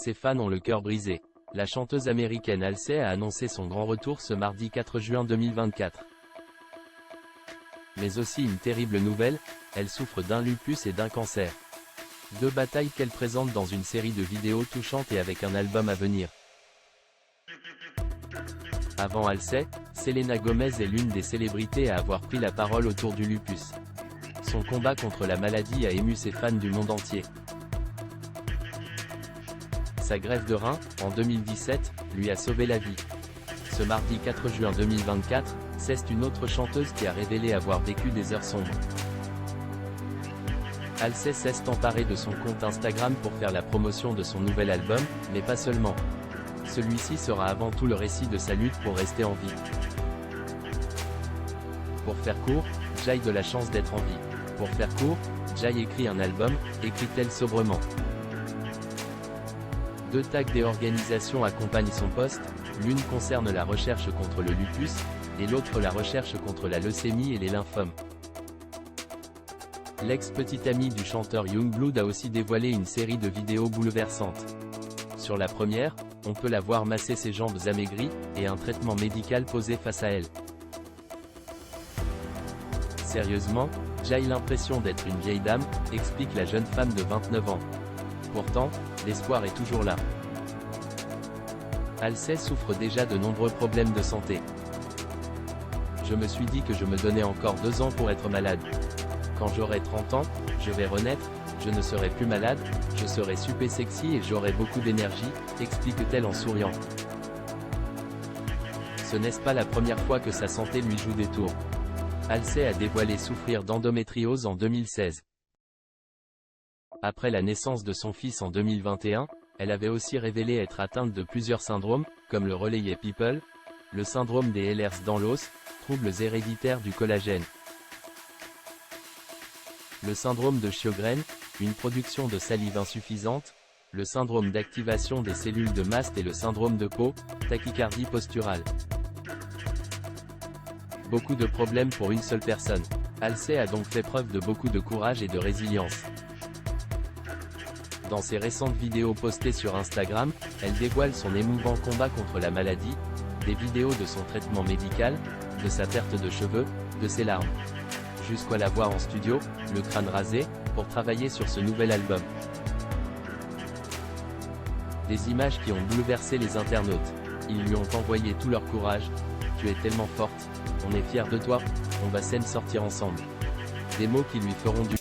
Ses fans ont le cœur brisé. La chanteuse américaine Halsey a annoncé son grand retour ce mardi 4 juin 2024. Mais aussi une terrible nouvelle, elle souffre d'un lupus et d'un cancer. Deux batailles qu'elle présente dans une série de vidéos touchantes et avec un album à venir. Avant Halsey, Selena Gomez est l'une des célébrités à avoir pris la parole autour du lupus. Son combat contre la maladie a ému ses fans du monde entier. Sa greffe de rein, en 2017, lui a sauvé la vie. Ce mardi 4 juin 2024, c'est une autre chanteuse qui a révélé avoir vécu des heures sombres. Halsey s'est emparée de son compte Instagram pour faire la promotion de son nouvel album, mais pas seulement. Celui-ci sera avant tout le récit de sa lutte pour rester en vie. Pour faire court, Jay de la chance d'être en vie. Pour faire court, Jay écrit un album, écrit-elle sobrement. Deux tags des organisations accompagnent son post, l'une concerne la recherche contre le lupus, et l'autre la recherche contre la leucémie et les lymphomes. L'ex-petite amie du chanteur Yungblud a aussi dévoilé une série de vidéos bouleversantes. Sur la première, on peut la voir masser ses jambes amaigries, et un traitement médical posé face à elle. Sérieusement, j'ai l'impression d'être une vieille dame, explique la jeune femme de 29 ans. Pourtant, l'espoir est toujours là. Halsey souffre déjà de nombreux problèmes de santé. Je me suis dit que je me donnais encore 2 ans pour être malade. Quand j'aurai 30 ans, je vais renaître, je ne serai plus malade, je serai super sexy et j'aurai beaucoup d'énergie, explique-t-elle en souriant. Ce n'est pas la première fois que sa santé lui joue des tours. Halsey a dévoilé souffrir d'endométriose en 2016. Après la naissance de son fils en 2021, elle avait aussi révélé être atteinte de plusieurs syndromes, comme le relayé People, le syndrome des Ehlers dans l'os, troubles héréditaires du collagène. Le syndrome de Sjögren, une production de salive insuffisante, le syndrome d'activation des cellules de mast et le syndrome de peau, tachycardie posturale. Beaucoup de problèmes pour une seule personne. Halsey a donc fait preuve de beaucoup de courage et de résilience. Dans ses récentes vidéos postées sur Instagram, elle dévoile son émouvant combat contre la maladie, des vidéos de son traitement médical, de sa perte de cheveux, de ses larmes. Jusqu'à la voir en studio, le crâne rasé, pour travailler sur ce nouvel album. Des images qui ont bouleversé les internautes. Ils lui ont envoyé tout leur courage. Tu es tellement forte, on est fiers de toi, on va scène sortir ensemble. Des mots qui lui feront du